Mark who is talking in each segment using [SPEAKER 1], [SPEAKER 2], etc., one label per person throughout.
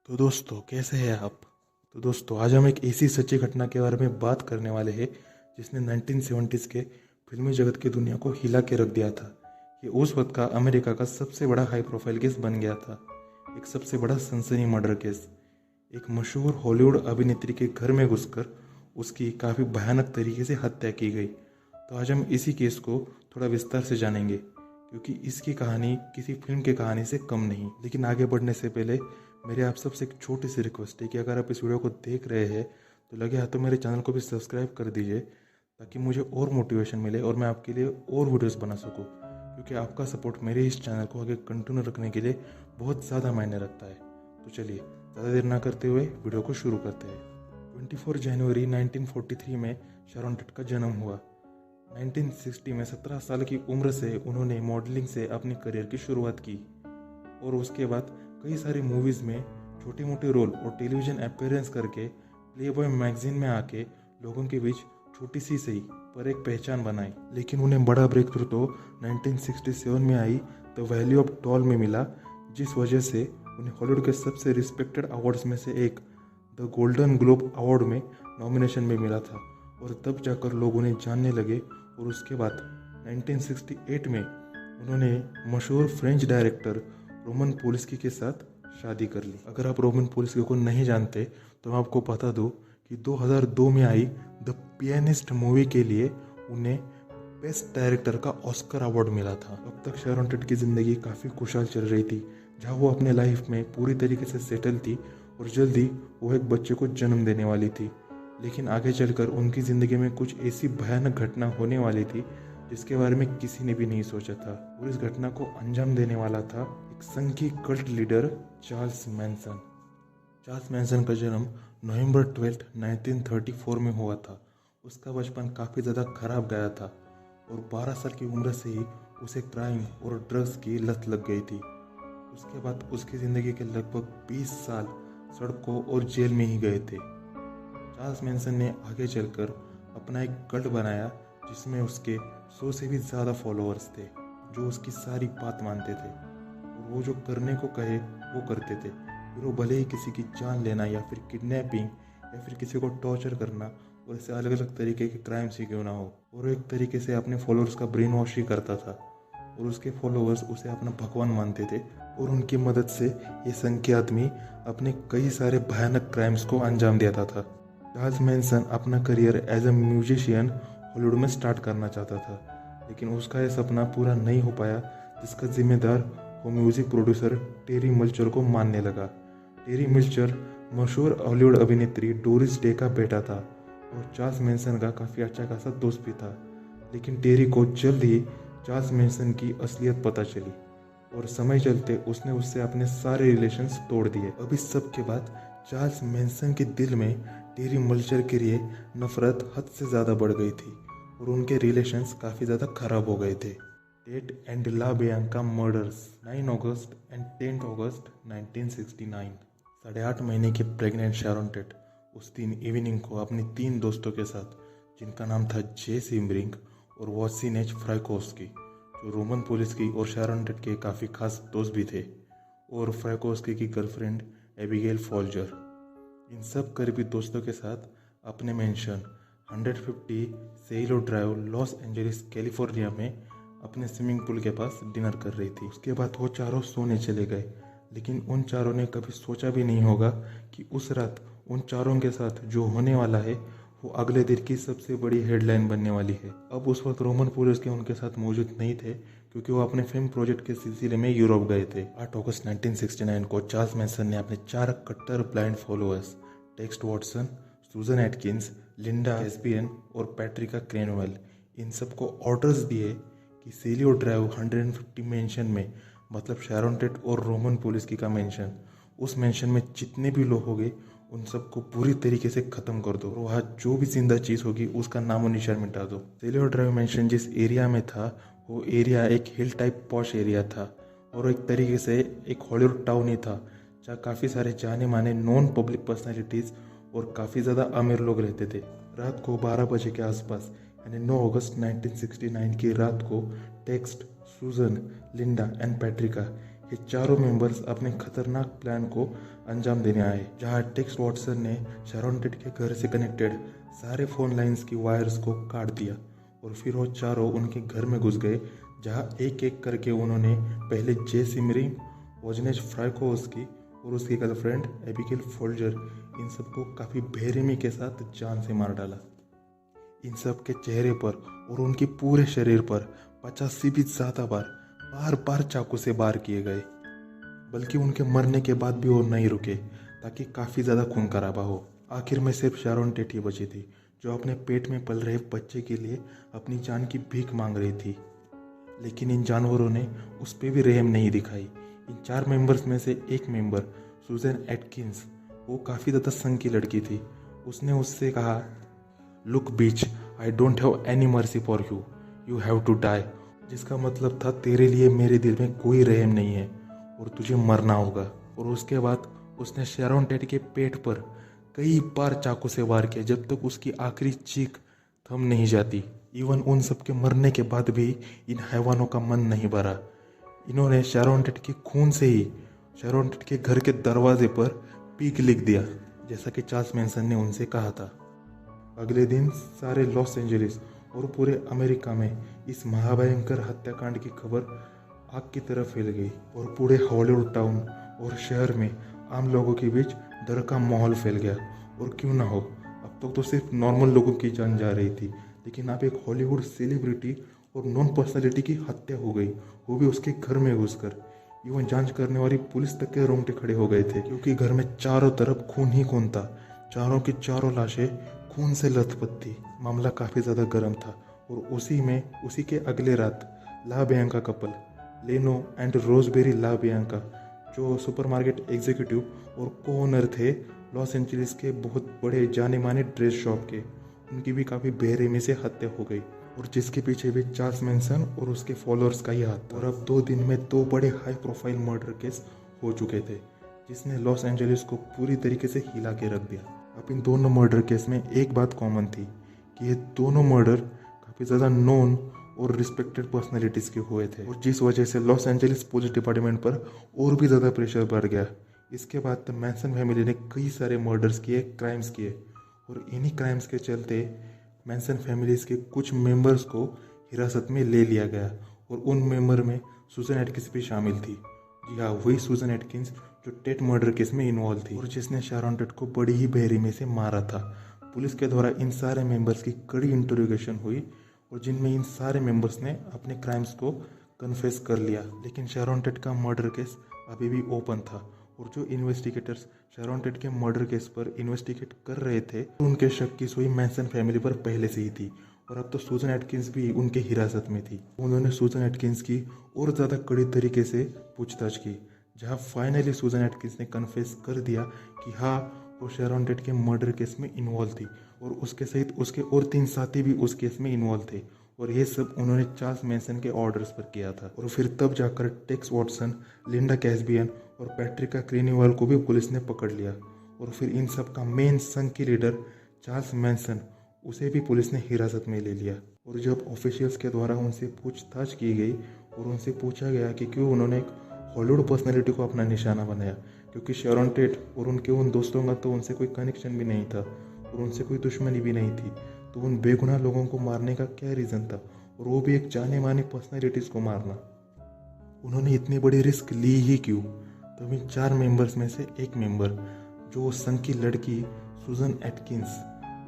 [SPEAKER 1] तो दोस्तों कैसे हैं आप। तो दोस्तों आज हम एक ऐसी सच्ची घटना के बारे में बात करने वाले हैं जिसने 1970s के फिल्मी जगत की दुनिया को हिला के रख दिया था। ये उस वक्त का अमेरिका का सबसे बड़ा हाई प्रोफाइल केस बन गया था। एक सबसे बड़ा सनसनी मर्डर केस। एक मशहूर हॉलीवुड अभिनेत्री के घर में घुसकर उसकी काफ़ी भयानक तरीके से हत्या की गई। तो आज हम इसी केस को थोड़ा विस्तार से जानेंगे क्योंकि इसकी कहानी किसी फिल्म की कहानी से कम नहीं। लेकिन आगे बढ़ने से पहले मेरे आप सबसे एक छोटी सी रिक्वेस्ट है कि अगर आप इस वीडियो को देख रहे हैं तो लगे हाथ तो मेरे चैनल को भी सब्सक्राइब कर दीजिए ताकि मुझे और मोटिवेशन मिले और मैं आपके लिए और वीडियोस बना सकूं, क्योंकि आपका सपोर्ट मेरे इस चैनल को आगे कंटिन्यू रखने के लिए बहुत ज़्यादा मायने रखता है। तो चलिए ज़्यादा देर ना करते हुए वीडियो को शुरू करते हैं। 24 जनवरी 1943 में शारोन टेट का जन्म हुआ। 1960 में 17 साल की उम्र से उन्होंने मॉडलिंग से अपनी करियर की शुरुआत की और उसके बाद कई सारी मूवीज़ में छोटे मोटे रोल और टेलीविज़न अपीयरेंस करके प्लेबॉय मैगजीन में आके लोगों के बीच छोटी सी सही पर एक पहचान बनाई। लेकिन उन्हें बड़ा ब्रेक थ्रू तो 1967 में I the valley of doll में मिला, जिस वजह से उन्हें हॉलीवुड के सबसे रिस्पेक्टेड अवार्ड्स में से एक द गोल्डन ग्लोब अवार्ड में नॉमिनेशन भी मिला था। और तब जाकर लोग उन्हें जानने लगे और उसके बाद 1968 में उन्होंने मशहूर फ्रेंच डायरेक्टर रोमन पोलिस्की के साथ शादी कर ली। अगर आप रोमन पोलिस्की को नहीं जानते तो मैं आपको बता दूं कि 2002 में आई द पियानिस्ट मूवी के लिए उन्हें बेस्ट डायरेक्टर का ऑस्कर अवार्ड मिला था। अब तक शारोन टेट की ज़िंदगी काफ़ी खुशहाल चल रही थी, जहां वो अपने लाइफ में पूरी तरीके से सेटल थी और जल्दी वो एक बच्चे को जन्म देने वाली थी। लेकिन आगे चलकर उनकी ज़िंदगी में कुछ ऐसी भयानक घटना होने वाली थी जिसके बारे में किसी ने भी नहीं सोचा था। और इस घटना को अंजाम देने वाला था एक संघी cult leader Charles Manson. Charles Manson का जन्म नवंबर 12, 1934 में हुआ था। उसका बचपन काफ़ी ज़्यादा खराब गया था और 12 साल की उम्र से ही उसे क्राइम और ड्रग्स की लत लग गई थी। उसके बाद उसकी ज़िंदगी के लगभग 20 साल सड़कों और जेल में ही गए थे। चार्ल्स मैनसन ने आगे चलकर अपना एक कल्ट बनाया जिसमें उसके 100 से भी ज़्यादा फॉलोअर्स थे जो उसकी सारी बात मानते थे और वो जो करने को कहे वो करते थे। फिर वो भले ही किसी की जान लेना या फिर किडनैपिंग या फिर किसी को टॉर्चर करना और ऐसे अलग अलग तरीके के क्राइम्स ही क्यों ना हो, और एक तरीके से अपने फॉलोअर्स का ब्रेन वॉश ही करता था और उसके फॉलोअर्स उसे अपना भगवान मानते थे। और उनकी मदद से ये संख्य आदमी अपने कई सारे भयानक क्राइम्स को अंजाम देता था। चार्ल्स मैनसन अपना career as a musician Hollywood में स्टार्ट करना चाहता था, लेकिन उसका यह सपना पूरा नहीं हो पाया, जिसका जिम्मेदार वो म्यूजिक प्रोड्यूसर टेरी मिल्चर को मानने लगा। टेरी मिल्चर मशहूर हॉलीवुड अभिनेत्री डोरिस डे का बेटा था और चार्ल्स मैनसन का काफ़ी अच्छा खासा दोस्त भी था। लेकिन टेरी को जल्द ही चार्ल्स मैनसन की असलियत पता चली और समय चलते उसने उससे अपने सारे रिलेशंस तोड़ दिए। अब इस सब के बाद चार्ल्स मैनसन के दिल में टेरी मिल्चर के लिए नफरत हद से ज़्यादा बढ़ गई थी और उनके रिलेशंस काफ़ी ज़्यादा खराब हो गए थे। Tate and La Bianca murders 9 अगस्त एंड 10 अगस्त 1969। 8.5 महीने की प्रेग्नेंट शारोन टेट उस दिन इवनिंग को अपनी 3 दोस्तों के साथ, जिनका नाम था जे सिमरिंग और वॉसिनेच फ्राइकोस्की, जो रोमन पोलिस्की और शारोन टेट के काफ़ी खास दोस्त भी थे, और फ्राइकोस्की की गर्लफ्रेंड एबिगेल फॉल्जर, इन सब करीबी दोस्तों के साथ अपने मेंशन 150 सेलो ड्राइव लॉस एंजलिस कैलिफोर्निया में अपने स्विमिंग पूल के पास डिनर कर रही थी। उसके बाद वो चारों सोने चले गए, लेकिन उन चारों ने कभी सोचा भी नहीं होगा कि उस रात उन चारों के साथ जो होने वाला है वो अगले दिन की सबसे बड़ी हेडलाइन बनने वाली है। अब उस वक्त रोमन पुलिस के उनके साथ मौजूद नहीं थे क्योंकि वो अपने फिल्म प्रोजेक्ट के सिलसिले में यूरोप गए थे। 8 अगस्त 1969 को चार्ल्स मैनसन ने अपने 4 कट्टर ब्लाइंड फॉलोअर्स टेक्स्ट वॉटसन, सूजन एटकिंस, लिंडा कैस्पियन और पैट्रिका क्रेनवेल, इन सबको ऑर्डर्स दिए कि सेलियो ड्राइव 150 मेंशन में, मतलब शारोन टेट और रोमन पोलिस्की का मेंशन, उस मेंशन में जितने भी लोग होंगे उन सबको पूरी तरीके से ख़त्म कर दो और वहाँ जो भी जिंदा चीज़ होगी उसका नामो निशान मिटा दो। सेलियो ड्राइव मेंशन जिस एरिया में था वो एरिया एक हिल टाइप पॉश एरिया था और एक तरीके से एक हॉलीवुड टाउन ही था, जहाँ काफ़ी सारे जाने माने नॉन पब्लिक पर्सनैलिटीज़ और काफ़ी ज़्यादा अमीर लोग रहते थे। रात को 12 बजे के आसपास यानी 9 अगस्त 1969 की रात को टेक्स्ट, सूजन, लिंडा एंड पैट्रिका, ये चारों मेंबर्स अपने खतरनाक प्लान को अंजाम देने आए, जहां टेक्स वॉटसन ने शैरॉन टेट के घर से कनेक्टेड सारे फोन लाइंस की वायर्स को काट दिया और फिर वो चारों उनके घर में घुस गए, जहां एक एक करके उन्होंने पहले जे सिमरिंग, वोजनेज फ्राइकोवस्की और उसकी गर्लफ्रेंड एबिगेल फोल्जर, इन सबको काफ़ी बेरहमी के साथ जान से मार डाला। इन सब के चेहरे पर और उनके पूरे शरीर पर 50 से भी ज़्यादा बार बार चाकू से वार किए गए। बल्कि उनके मरने के बाद भी वो नहीं रुके ताकि काफ़ी ज़्यादा खून खराबा हो। आखिर में सिर्फ शैरॉन टेट ही बची थी, जो अपने पेट में पल रहे बच्चे के लिए अपनी जान की भीख मांग रही थी। लेकिन इन जानवरों ने उस पर भी रहम नहीं दिखाई। इन 4 मेंबर्स में से एक मेंबर सुजैन एटकिंस, वो काफ़ी ज़्यादा संग की लड़की थी। उसने उससे कहा, look bitch, I don't have any mercy for you, you have to die. जिसका मतलब था तेरे लिए मेरे दिल में कोई रहम नहीं है और तुझे मरना होगा। और उसके बाद उसने शैरॉन टेट के पेट पर कई बार चाकू से वार किया जब तक उसकी आखिरी चीख थम नहीं जाती। इवन उन सब के मरने के बाद भी इन हैवानों का मन नहीं भरा। इन्होंने शैरॉन टेट के खून से ही शैरॉन टेट के घर के दरवाजे पर पीक लिख दिया, जैसा कि चार्ल्स मैनसन ने उनसे कहा था। अगले दिन सारे लॉस एंजलिस और पूरे अमेरिका में इस महाभयंकर हत्याकांड की खबर आग की तरह फैल गई और पूरे हॉलीवुड टाउन और शहर में आम लोगों के बीच डर का माहौल फैल गया। और क्यों ना हो, अब तक तो सिर्फ नॉर्मल लोगों की जान जा रही थी, लेकिन अब एक हॉलीवुड सेलिब्रिटी और नॉन पर्सनैलिटी की हत्या हो गई, वो भी उसके घर में घुसकर। इवन जांच करने वाली पुलिस तक के रोंगटे खड़े हो गए थे, क्योंकि घर में चारों तरफ खून ही खून था। चारों की चारों लाशें खून से लथपथ थी। मामला काफ़ी ज़्यादा गर्म था और उसी के अगले रात ला बियांका कपल, लेनो एंड रोजबेरी ला बियांका, जो सुपरमार्केट एग्जीक्यूटिव और को ओनर थे लॉस एंजलिस के बहुत बड़े जाने माने ड्रेस शॉप के, उनकी भी काफ़ी बेरहमी से हत्या हो गई और जिसके पीछे भी चार्ल्स मैनसन और उसके फॉलोअर्स का ही हाथ। और अब 2 दिन में 2 बड़े हाई प्रोफाइल मर्डर केस हो चुके थे, जिसने लॉस एंजलिस को पूरी तरीके से हिला के रख दिया। अब इन दोनों मर्डर केस में एक बात कॉमन थी कि ये दोनों मर्डर काफ़ी ज़्यादा नोन और रिस्पेक्टेड पर्सनैलिटीज़ के हुए थे, और जिस वजह से लॉस एंजलिस पुलिस डिपार्टमेंट पर और भी ज़्यादा प्रेशर बढ़ गया। इसके बाद मैनसन फैमिली ने कई सारे मर्डर्स किए, क्राइम्स किए, और इन्हीं क्राइम्स के चलते मैनसन फैमिलीज़ के कुछ मेंबर्स को हिरासत में ले लिया गया और उन मेंबर में सुजैन एटकिंस भी शामिल थी। जी हाँ, वही सुजैन एटकिंस जो टेट मर्डर केस में इन्वॉल्व थी और जिसने शैरॉन टेट को बड़ी ही बेरहमी से मारा था। पुलिस के द्वारा इन सारे मेंबर्स की कड़ी इंटरोगेशन हुई और जिनमें इन सारे मेंबर्स ने अपने क्राइम्स को कन्फेस कर लिया। लेकिन शैरॉन टेट का मर्डर केस अभी भी ओपन था और जो इन्वेस्टिगेटर्स शैरॉन टेट के मर्डर केस पर इन्वेस्टिगेट कर रहे थे, उनके शक की सुई मैनसन फैमिली पर पहले से ही थी और अब तो सुजैन एटकिंस भी उनके हिरासत में थी। उन्होंने सुजैन एटकिंस की और ज़्यादा कड़ी तरीके से पूछताछ की, जहां फाइनली सुजैन एटकिंस ने कन्फेस कर दिया कि हाँ, वो शैरॉन टेट के मर्डर केस में इन्वॉल्व थी और उसके सहित उसके और 3 साथी भी उस केस में इन्वॉल्व थे और ये सब उन्होंने चार्ल्स मैनसन के ऑर्डर्स पर किया था। और फिर तब जाकर टेक्स वॉटसन, लिंडा कैस्बियन और पैट्रिका क्रेनिवाल को भी पुलिस ने पकड़ लिया और फिर इन सब का मेन संघ की लीडर चार्ल्स मैनसन, उसे भी पुलिस ने हिरासत में ले लिया। और जब ऑफिशियल्स के द्वारा उनसे पूछताछ की गई और उनसे पूछा गया कि क्यों उन्होंने एक हॉलीवुड पर्सनैलिटी को अपना निशाना बनाया, क्योंकि शैरॉन टेट और उनके उन दोस्तों का तो उनसे कोई कनेक्शन भी नहीं था और उनसे कोई दुश्मनी भी नहीं थी, तो उन बेगुनाह लोगों को मारने का क्या रीज़न था, और वो भी एक जाने माने पर्सनैलिटीज़ को मारना। उन्होंने इतनी बड़ी रिस्क ली ही क्यों? तो इन 4 मेंबर्स में से एक मेंबर, जो संघ की लड़की सुजैन एटकिंस,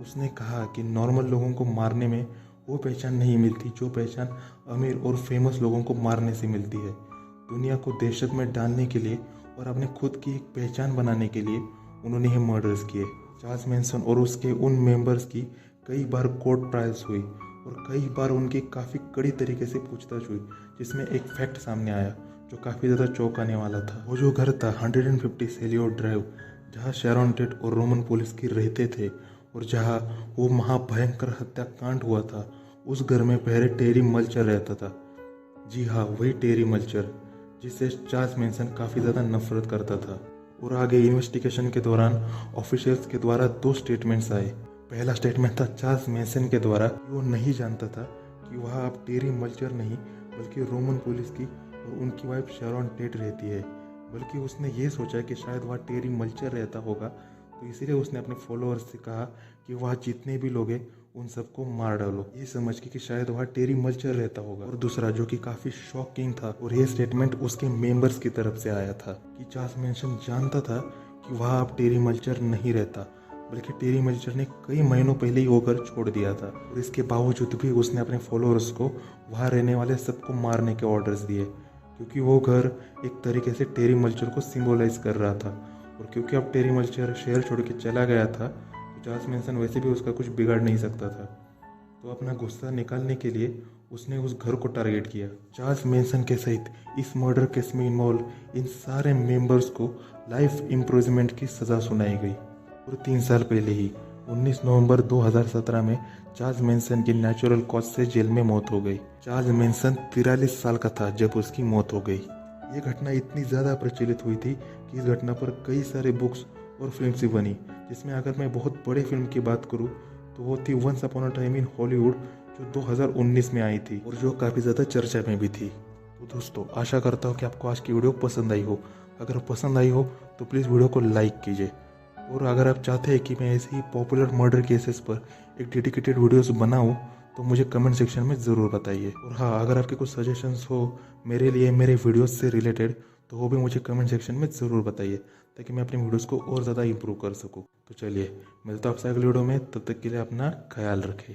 [SPEAKER 1] उसने कहा कि नॉर्मल लोगों को मारने में वो पहचान नहीं मिलती जो पहचान अमीर और फेमस लोगों को मारने से मिलती है। दुनिया को दहशत में डालने के लिए और अपने खुद की एक पहचान बनाने के लिए उन्होंने ये मर्डर्स किए। चार्ल्स मैनसन और उसके उन मेंबर्स की कई बार कोर्ट ट्रायल्स हुई और कई बार उनकी काफ़ी कड़ी तरीके से पूछताछ हुई, जिसमें एक फैक्ट सामने आया जो काफ़ी ज़्यादा चौंकाने वाला था। वो जो घर था 150 सेलियो ड्राइव, जहाँ शैरॉन टेट और रोमन पुलिस की रहते थे और जहाँ वो महाभयंकर हत्याकांड हुआ था, उस घर में पहले टेरी मल्चर रहता था। जी हाँ, वही टेरी मल्चर जिससे चार्ल्स मैनसन काफ़ी ज़्यादा नफरत करता था। और आगे इन्वेस्टिगेशन के दौरान ऑफिशियल्स के द्वारा 2 स्टेटमेंट्स आए। पहला स्टेटमेंट था चार्ल्स मैनसन के द्वारा कि वो नहीं जानता था कि वह अब टेरी मल्चर नहीं बल्कि रोमन पुलिस की और उनकी वाइफ शैरॉन टेट रहती है, बल्कि उसने ये सोचा कि शायद वहाँ टेरी मल्चर रहता होगा, तो इसीलिए उसने अपने फॉलोअर्स से कहा कि वहाँ जितने भी लोग हैं उन सबको मार डालो, ये समझ के कि शायद वहाँ टेरी मल्चर रहता होगा। और दूसरा जो कि काफ़ी शॉकिंग था, और ये स्टेटमेंट उसके मेंबर्स की तरफ से आया था कि चार्ल्स मैनसन जानता था कि वहाँ अब टेरी मल्चर नहीं रहता, बल्कि टेरी मल्चर ने कई महीनों पहले ही वो घर छोड़ दिया था। और इसके बावजूद भी उसने अपने फॉलोअर्स को वहाँ रहने वाले सबको मारने के ऑर्डर्स दिए, क्योंकि वो घर एक तरीके से टेरी मल्चर को सिंबलाइज कर रहा था। और क्योंकि अब टेरी मल्चर शहर छोड़ के चला गया था, तो चार्ल्स मैनसन वैसे भी उसका कुछ बिगाड़ नहीं सकता था। तो अपना गुस्सा निकालने के लिए उसने उस घर को टारगेट किया। चार्ल्स मैनसन के सहित इस मर्डर केस में इन्वॉल्व इन सारे मेंबर्स को लाइफ इम्प्रिजनमेंट की सज़ा सुनाई गई। और 3 साल पहले ही 19 नवंबर 2017 में चार्ल्स मैनसन की नेचुरल कॉज से जेल में मौत हो गई। चार्ल्स मैनसन 43 साल का था जब उसकी मौत हो गई। ये घटना इतनी ज़्यादा प्रचलित हुई थी कि इस घटना पर कई सारे बुक्स और फिल्म्स भी बनी, जिसमें अगर मैं बहुत बड़े फिल्म की बात करूँ तो वो थी once upon a time in Hollywood, जो 2019 में आई थी और जो काफ़ी ज़्यादा चर्चा में भी थी। तो दोस्तों, आशा करता हूँ कि आपको आज की वीडियो पसंद आई हो। अगर पसंद आई हो तो प्लीज़ वीडियो को लाइक कीजिए, और अगर आप चाहते हैं कि मैं ऐसे ही पॉपुलर मर्डर केसेस पर एक डेडिकेटेड वीडियोस बनाऊं तो मुझे कमेंट सेक्शन में ज़रूर बताइए। और हाँ, अगर आपके कुछ सजेशंस हो मेरे लिए मेरे वीडियोस से रिलेटेड, तो वो भी मुझे कमेंट सेक्शन में ज़रूर बताइए, ताकि मैं अपनी वीडियोस को और ज़्यादा इंप्रूव कर सकूँ। तो चलिए, मिलता हूँ आपसे अगली वीडियो में, तब तक के लिए अपना ख्याल रखें।